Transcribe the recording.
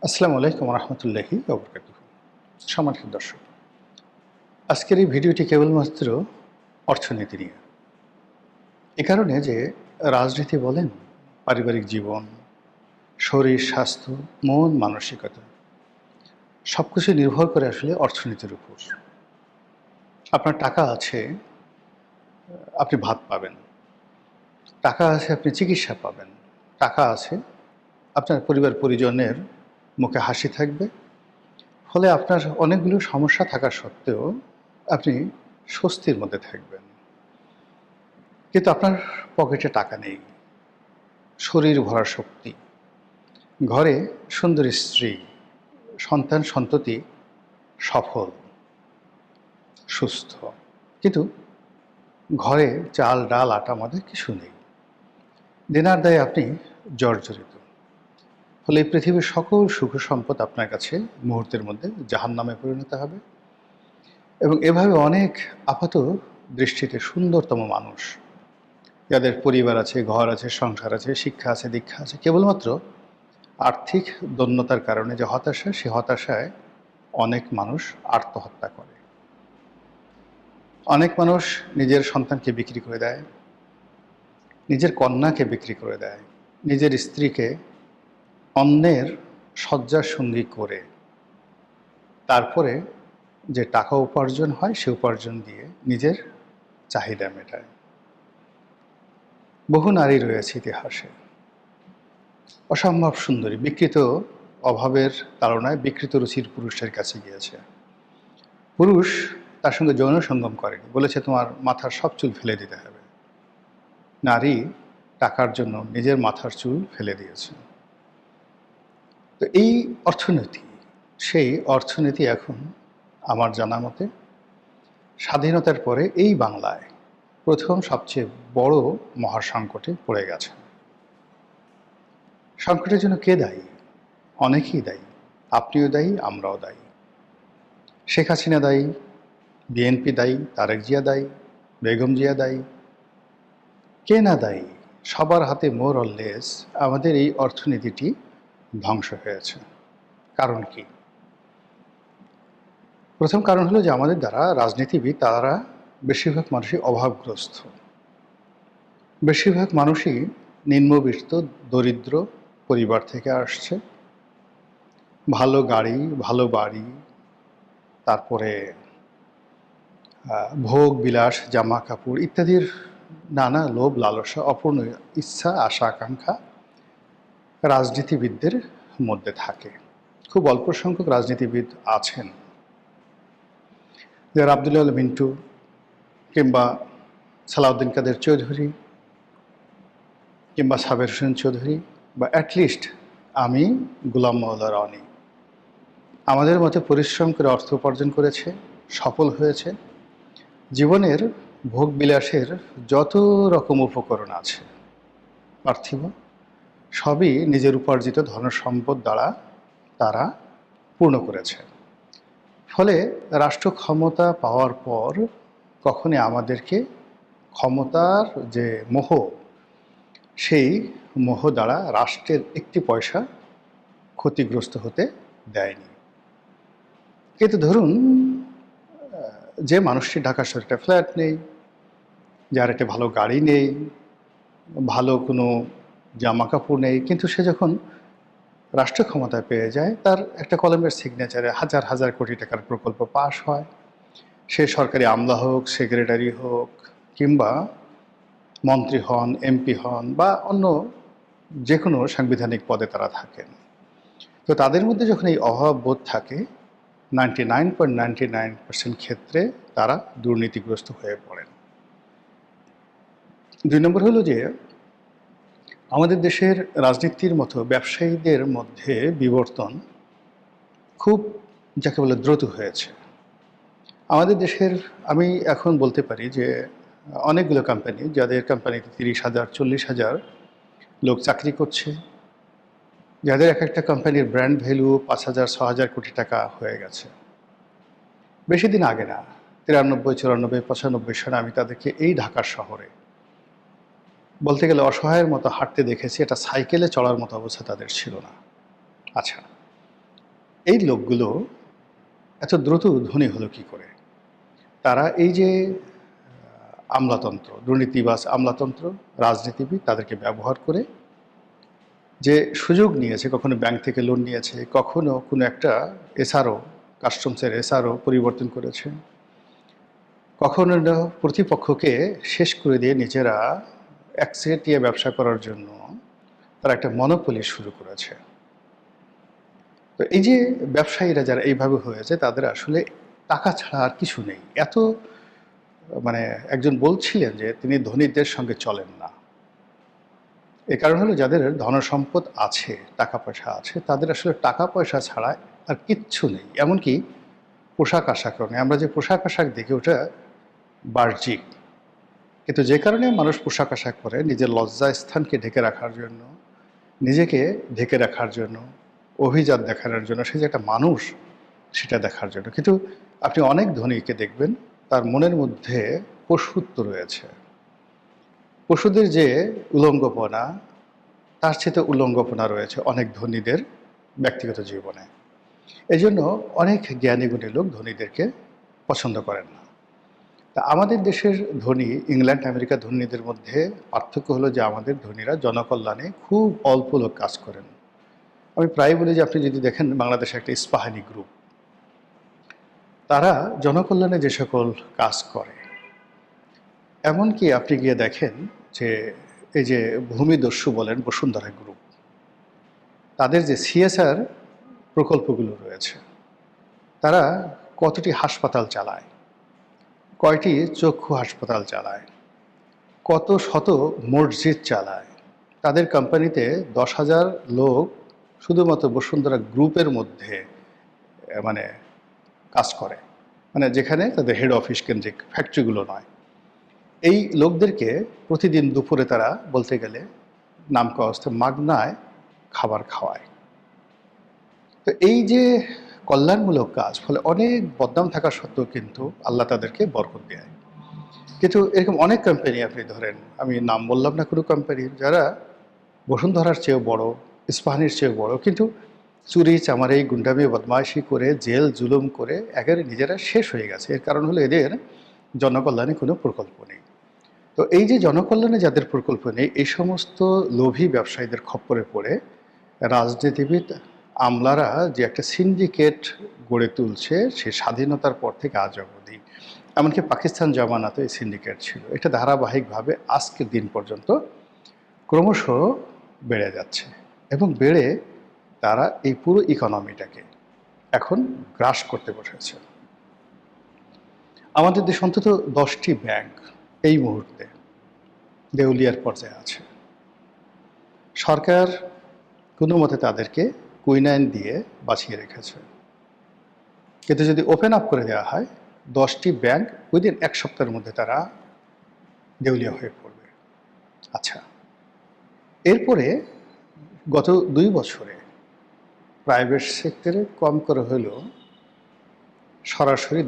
আসসালামু আলাইকুম রহমতুল্লাহি ওবরকাতুহু। সম্মানিত দর্শক, আজকের এই ভিডিওটি কেবলমাত্র অর্থনীতি নিয়ে। এ কারণে যে রাজনীতি বলেন, পারিবারিক জীবন, শরীর স্বাস্থ্য, মন মানসিকতা সব কিছু নির্ভর করে আসলে অর্থনীতির উপর। আপনার টাকা আছে, আপনি ভাত পাবেন। টাকা আছে, আপনি চিকিৎসা পাবেন। টাকা আছে, আপনার পরিবার পরিজনের মুখে হাসি থাকবে। ফলে আপনার অনেকগুলো সমস্যা থাকা সত্ত্বেও আপনি স্বস্তির মধ্যে থাকবেন। কিন্তু আপনার পকেটে টাকা নেই, শরীর ভরা শক্তি, ঘরে সুন্দর স্ত্রী, সন্তান সন্ততি সফল, সুস্থ, কিন্তু ঘরে চাল ডাল আটা মধ্যে কিছু নেই। দেনার দায়ে আপনি জর্জরিত। ফলে এই পৃথিবীর সকল সুখ সম্পদ আপনার কাছে মুহূর্তের মধ্যে জাহান্নামে পরিণত হবে। এবং এভাবে অনেক আপাত দৃষ্টিতে সুন্দরতম মানুষ, যাদের পরিবার আছে, ঘর আছে, সংসার আছে, শিক্ষা আছে, দীক্ষা আছে, কেবলমাত্র আর্থিক দৈন্যতার কারণে যে হতাশা, সে হতাশায় অনেক মানুষ আত্মহত্যা করে। অনেক মানুষ নিজের সন্তানকে বিক্রি করে দেয়, নিজের কন্যাকে বিক্রি করে দেয়, নিজের স্ত্রীকে অন্যের শয্যার সঙ্গী করে তারপরে যে টাকা উপার্জন হয়, সে উপার্জন দিয়ে নিজের চাহিদা মেটায়। বহু নারী রয়েছে ইতিহাসে, অসম্ভব সুন্দরী, বিকৃত অভাবের তাড়নায় বিকৃত রুচির পুরুষের কাছে গিয়েছে। পুরুষ তার সঙ্গে যৌন সঙ্গম করেনি, বলেছে তোমার মাথার সব চুল ফেলে দিতে হবে। নারী টাকার জন্য নিজের মাথার চুল ফেলে দিয়েছে। তো এই অর্থনীতি, সেই অর্থনীতি এখন আমার জানা মতে স্বাধীনতার পরে এই বাংলায় প্রথম সবচেয়ে বড় মহাসংকটে পড়ে গেছে। সংকটের জন্য কে দায়ী? অনেকেই দায়ী। আপনিও দায়ী, আমরাও দায়ী। শেখ হাসিনা দায়ী, বিএনপি দায়ী, তারেক জিয়া দায়ী, বেগম জিয়া দায়ী। কে না দায়ী? সবার হাতে মোর অর লেস আমাদের এই অর্থনীতিটি ধ্বংস হয়েছে। কারণ কি? প্রথম কারণ হলো যে আমাদের দ্বারা রাজনীতিবিদ, তারা বেশিরভাগ মানুষই অভাবগ্রস্ত। বেশিরভাগ মানুষই নিম্নবিত্ত, দরিদ্র পরিবার থেকে আসছে। ভালো গাড়ি, ভালো বাড়ি, তারপরে ভোগ বিলাস, জামা কাপড় ইত্যাদির নানা লোভ লালসা, অপূর্ণ ইচ্ছা, আশা আকাঙ্ক্ষা রাজনীতিবিদদের মধ্যে থাকে। খুব অল্প সংখ্যক রাজনীতিবিদ আছেন যারা আব্দুল মিন্টু কিংবা সালাউদ্দিন কাদের চৌধুরী কিংবা সাবের হোসেন চৌধুরী বা অ্যাটলিস্ট আমি গোলাম মওলা রনি, আমাদের মতে পরিশ্রম করে অর্থ উপার্জন করেছে, সফল হয়েছে। জীবনের ভোগ বিলাসের যত রকম উপকরণ আছে পার্থিব, সবই নিজের উপার্জিত ধনসম্পদ দ্বারা তারা পূর্ণ করেছে। ফলে রাষ্ট্র ক্ষমতা পাওয়ার পর কখনই আমাদেরকে ক্ষমতার যে মোহ, সেই মোহ দ্বারা রাষ্ট্রের একটি পয়সা ক্ষতিগ্রস্ত হতে দেয়নি। কিন্তু ধরুন, যে মানুষটি ঢাকা শহরে একটা ফ্ল্যাট নেই, যার একটা ভালো গাড়ি নেই, ভালো কোনো জামা কাপড় নেই, কিন্তু সে যখন রাষ্ট্র ক্ষমতায় পেয়ে যায়, তার একটা কলমের সিগনেচারে হাজার হাজার কোটি টাকার প্রকল্প পাশ হয়। সে সরকারি আমলা হোক, সেক্রেটারি হোক, কিংবা মন্ত্রী হন, এমপি হন, বা অন্য যে কোনো সাংবিধানিক পদে তারা থাকেন। তো তাদের মধ্যে যখন এই অভাব বোধ থাকে, 99.99% ক্ষেত্রে তারা দুর্নীতিগ্রস্ত হয়ে পড়েন। 2 নম্বর হলো যে আমাদের দেশের রাজনীতির মতো ব্যবসায়ীদের মধ্যে বিবর্তন খুব, যাকে বলে, দ্রুত হয়েছে। আমাদের দেশের, আমি এখন বলতে পারি যে অনেকগুলো কোম্পানি, যাদের কোম্পানিতে 30,000 40,000 লোক চাকরি করছে, যাদের এক একটা কোম্পানির ব্র্যান্ড ভ্যালু 5,000 6,000 কোটি টাকা হয়ে গেছে। বেশি দিন আগে না, 93 94 95 সালে আমি তাদেরকে এই ঢাকার শহরে বলতে গেলে অসহায়ের মতো হাঁটতে দেখেছি। এটা সাইকেলে চড়ার মতো অবস্থা তাদের ছিল না। আচ্ছা, এই লোকগুলো এত দ্রুত ধনী হলো কি করে? তারা এই যে আমলাতন্ত্র, দুর্নীতিবাজ আমলাতন্ত্র, রাজনীতিবিদ তাদেরকে ব্যবহার করে যে সুযোগ নিয়েছে, কখনো ব্যাংক থেকে লোন নিয়েছে, কখনো কোনো একটা এসআরও, কাস্টমসের এসআরও পরিবর্তন করেছে, কখনো প্রতিপক্ষকে শেষ করে দিয়ে নিজেরা একচেটিয়া ব্যবসা করার জন্য তারা একটা মনোপলি শুরু করেছে। তো এই যে ব্যবসায়ীরা যারা এইভাবে হয়েছে তাদের আসলে টাকা ছাড়া আর কিছু নেই। এত মানে একজন বলছিলেন যে তিনি ধনীদের সঙ্গে চলেন না। এর কারণ হলো যাদের ধনসম্পদ আছে, টাকা পয়সা আছে, তাদের আসলে টাকা পয়সা ছাড়া আর কিচ্ছু নেই। এমনকি পোশাক আশাকও নেই। আমরা যে পোশাক আশাক দেখি ওটা বাহ্যিক, কিন্তু যে কারণে মানুষ পোশাক আশাক পরে নিজের লজ্জা স্থানকে ঢেকে রাখার জন্য, নিজেকে ঢেকে রাখার জন্য, অভিজাত দেখানোর জন্য, সে যে একটা মানুষ সেটা দেখার জন্য। কিন্তু আপনি অনেক ধনীকে দেখবেন তার মনের মধ্যে পশুত্ব রয়েছে। পশুদের যে উলঙ্গপনা, তার চেয়ে উলঙ্গপনা রয়েছে অনেক ধনীদের ব্যক্তিগত জীবনে। এজন্য অনেক জ্ঞানী গুণী লোক ধনীদেরকে পছন্দ করেন না। তা আমাদের দেশের ধনী ইংল্যান্ড আমেরিকা ধনীদের মধ্যে পার্থক্য হলো যে আমাদের ধনীরা জনকল্যাণে খুব অল্প লোক কাজ করেন। আমি প্রায় বলি যে আপনি যদি দেখেন বাংলাদেশে একটা ইস্পাহানি গ্রুপ, তারা জনকল্যাণে যে সকল কাজ করে, এমনকি আপনি গিয়ে দেখেন যে এই যে ভূমিদস্যু বলেন বসুন্ধরা গ্রুপ, তাদের যে সিএসআর প্রকল্পগুলো রয়েছে, তারা কতটি হাসপাতাল চালায়, কয়টি চক্ষু হাসপাতাল চালায়, কত শত মসজিদ চালায়। তাদের কোম্পানিতে 10,000 লোক শুধুমাত্র বসুন্ধরা গ্রুপের মধ্যে মানে কাজ করে, মানে যেখানে তাদের হেড অফিস কেন্দ্রিক ফ্যাক্টরিগুলো নয়। এই লোকদেরকে প্রতিদিন দুপুরে তারা বলতে গেলে নাম করা অবস্থায় মাগনায় খাবার খাওয়ায়। তো এই যে কল্যাণমূলক কাজ, ফলে অনেক বদনাম থাকা সত্ত্বেও কিন্তু আল্লাহ তাদেরকে বরকত দেয়। কিন্তু এরকম অনেক কোম্পানি আপনি ধরেন, আমি নাম বললাম না কোনো কোম্পানির, যারা বসুন্ধরার চেয়েও বড়, ইস্পাহানির চেয়েও বড়, কিন্তু চুরি চামারি গুন্ডামি বদমাইশি করে জেল জুলুম করে একেবারে নিজেরা শেষ হয়ে গেছে। এর কারণ হলো এদের জনকল্যাণে কোনো প্রকল্প নেই। তো এই যে জনকল্যাণে যাদের প্রকল্প নেই, এই সমস্ত লোভী ব্যবসায়ীদের খপ্পরে পড়ে রাজনীতিবিদ আমলারা যে একটা সিন্ডিকেট গড়ে তুলছে, সে স্বাধীনতার পর থেকে আজ অবধি, এমনকি পাকিস্তান জামানাতে এই সিন্ডিকেট ছিল, এটা ধারাবাহিকভাবে আজকের দিন পর্যন্ত ক্রমশ বেড়ে যাচ্ছে এবং বেড়ে তারা এই পুরো ইকোনমিটাকে এখন গ্রাস করতে বসেছে। আমাদের দেশে অন্তত 10টি ব্যাংক এই মুহূর্তে দেউলিয়ার পর্যায়ে আছে। সরকার কোনো মতে তাদেরকে কুইনাইন দিয়ে বাঁচিয়ে রেখেছে, কিন্তু যদি ওপেন আপ করে দেওয়া হয় 10টি ব্যাংক উইদিন 1 সপ্তাহের মধ্যে তারা দেউলিয়া হয়ে পড়বে। আচ্ছা, এরপরে গত 2 বছরে প্রাইভেট সেক্টরে কম করে হলেও সরাসরি